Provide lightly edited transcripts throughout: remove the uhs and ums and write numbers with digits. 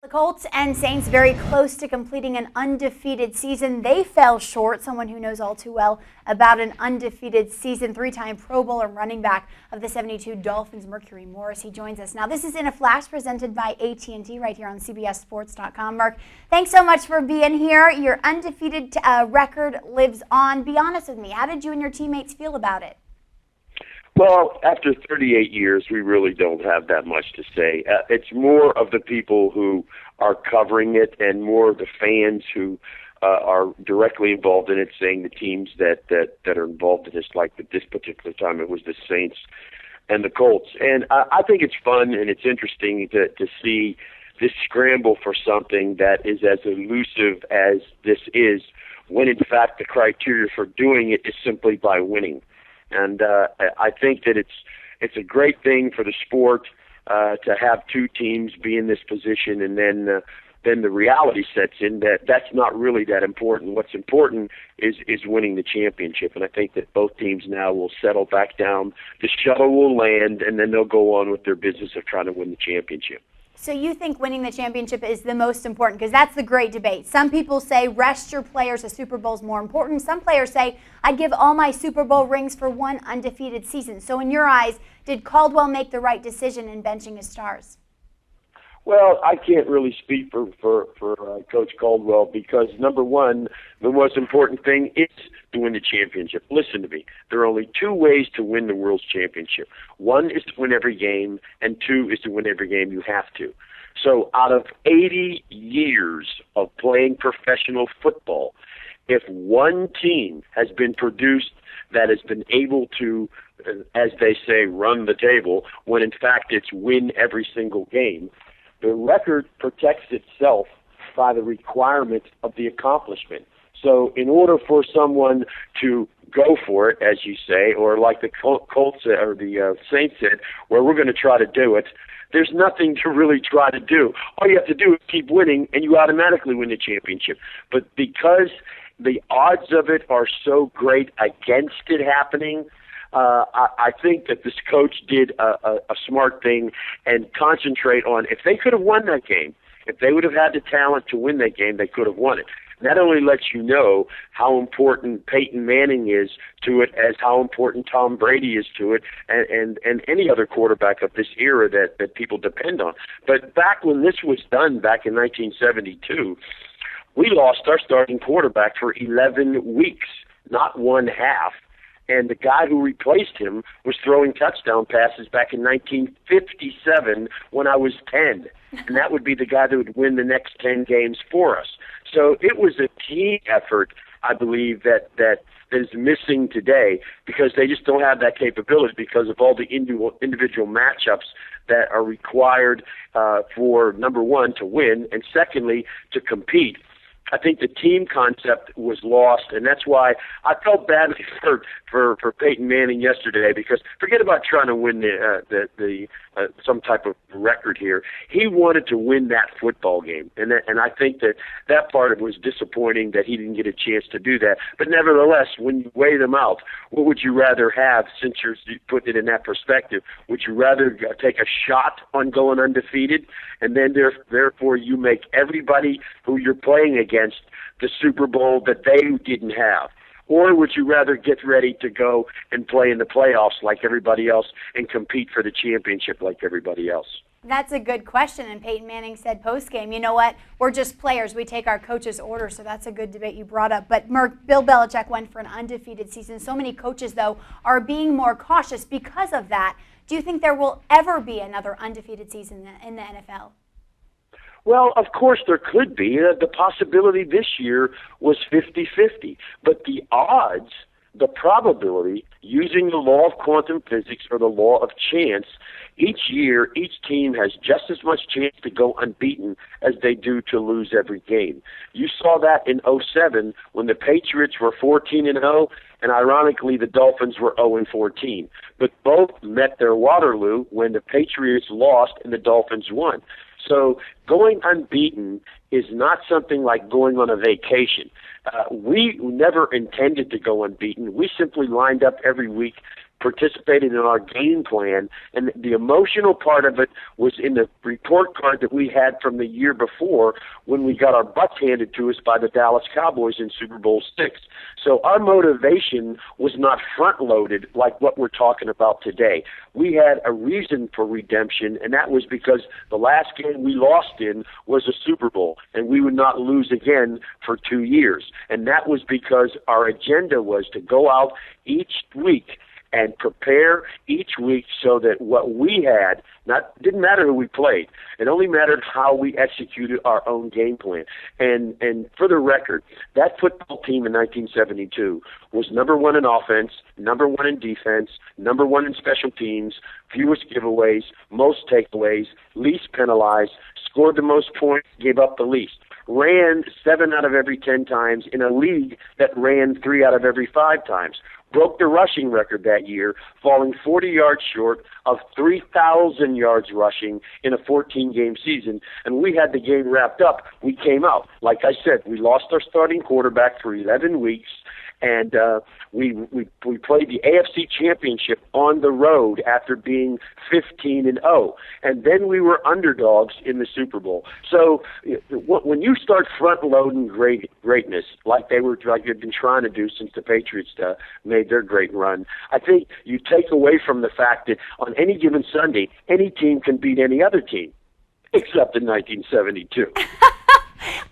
The Colts and Saints very close to completing an undefeated season. They fell short. Someone who knows all too well about an undefeated season, three-time Pro Bowl and running back of the 72 Dolphins, Mercury Morris. He joins us now. This is In a Flash presented by AT&T right here on CBSSports.com. Mark, thanks so much for being here. Your undefeated record lives on. Be honest with me. How did you and your teammates feel about it? Well, after 38 years, we really don't have that much to say. It's more of the people who are covering it and more of the fans who are directly involved in it, saying the teams that are involved in this, like at this particular time, it was the Saints and the Colts. And I think it's fun and it's interesting to see this scramble for something that is as elusive as this is, when in fact the criteria for doing it is simply by winning. And I think that it's a great thing for the sport to have two teams be in this position, and then the reality sets in that that's not really that important. What's important is winning the championship, and I think that both teams now will settle back down. The shuttle will land, and then they'll go on with their business of trying to win the championship. So you think winning the championship is the most important, because that's the great debate. Some people say rest your players, a Super Bowl is more important. Some players say I'd give all my Super Bowl rings for one undefeated season. So in your eyes, did Caldwell make the right decision in benching his stars? Well, I can't really speak for Coach Caldwell, because, number one, the most important thing is to win the championship. Listen to me. There are only two ways to win the World's Championship. One is to win every game, and two is to win every game you have to. So out of 80 years of playing professional football, if one team has been produced that has been able to, as they say, run the table, when in fact it's win every single game, the record protects itself by the requirement of the accomplishment. So in order for someone to go for it, as you say, or like the Colts or the Saints said, where we're going to try to do it, there's nothing to really try to do. All you have to do is keep winning, and you automatically win the championship. But because the odds of it are so great against it happening, I think that this coach did a smart thing and concentrate on, if they could have won that game, if they would have had the talent to win that game, they could have won it. That only lets you know how important Peyton Manning is to it, as how important Tom Brady is to it, and any other quarterback of this era that people depend on. But back when this was done, back in 1972, we lost our starting quarterback for 11 weeks, not one half. And the guy who replaced him was throwing touchdown passes back in 1957 when I was 10. And that would be the guy that would win the next 10 games for us. So it was a team effort, I believe, that is missing today, because they just don't have that capability because of all the individual matchups that are required for, number one, to win, and secondly, to compete. I think the team concept was lost, and that's why I felt badly for Peyton Manning yesterday, because forget about trying to win the some type of record here. He wanted to win that football game, and I think that part of it was disappointing that he didn't get a chance to do that. But nevertheless, when you weigh them out, what would you rather have, since you're putting it in that perspective? Would you rather take a shot on going undefeated, and then therefore you make everybody who you're playing against the Super Bowl that they didn't have? Or would you rather get ready to go and play in the playoffs like everybody else and compete for the championship like everybody else? That's a good question, and Peyton Manning said post-game, you know what, we're just players. We take our coach's orders, so that's a good debate you brought up. But Bill Belichick went for an undefeated season. So many coaches, though, are being more cautious because of that. Do you think there will ever be another undefeated season in the NFL? Well, of course there could be. The possibility this year was 50-50. But the odds, the probability, using the law of quantum physics or the law of chance, each year each team has just as much chance to go unbeaten as they do to lose every game. You saw that in 2007 when the Patriots were 14-0, and ironically the Dolphins were 0-14. But both met their Waterloo when the Patriots lost and the Dolphins won. So going unbeaten is not something like going on a vacation. We never intended to go unbeaten. We simply lined up every week participated in our game plan, and the emotional part of it was in the report card that we had from the year before when we got our butts handed to us by the Dallas Cowboys in Super Bowl VI. So our motivation was not front-loaded like what we're talking about today. We had a reason for redemption, and that was because the last game we lost in was a Super Bowl, and we would not lose again for 2 years. And that was because our agenda was to go out each week and prepare each week so that what we had, didn't matter who we played. It only mattered how we executed our own game plan. And for the record, that football team in 1972 was number one in offense, number one in defense, number one in special teams, fewest giveaways, most takeaways, least penalized, scored the most points, gave up the least. Ran 7 out of every 10 times in a league that ran 3 out of every 5 times. Broke the rushing record that year, falling 40 yards short of 3,000 yards rushing in a 14-game season. And we had the game wrapped up. We came out. Like I said, we lost our starting quarterback for 11 weeks, and we played the AFC Championship on the road after being 15-0, and then we were underdogs in the Super Bowl. So when you start front-loading greatness, like they've been trying to do since the Patriots made their great run, I think you take away from the fact that on any given Sunday, any team can beat any other team, except in 1972.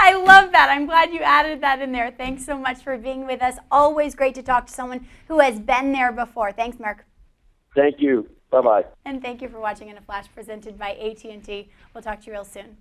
I love that. I'm glad you added that in there. Thanks so much for being with us. Always great to talk to someone who has been there before. Thanks, Mark. Thank you. Bye-bye. And thank you for watching In a Flash presented by AT&T. We'll talk to you real soon.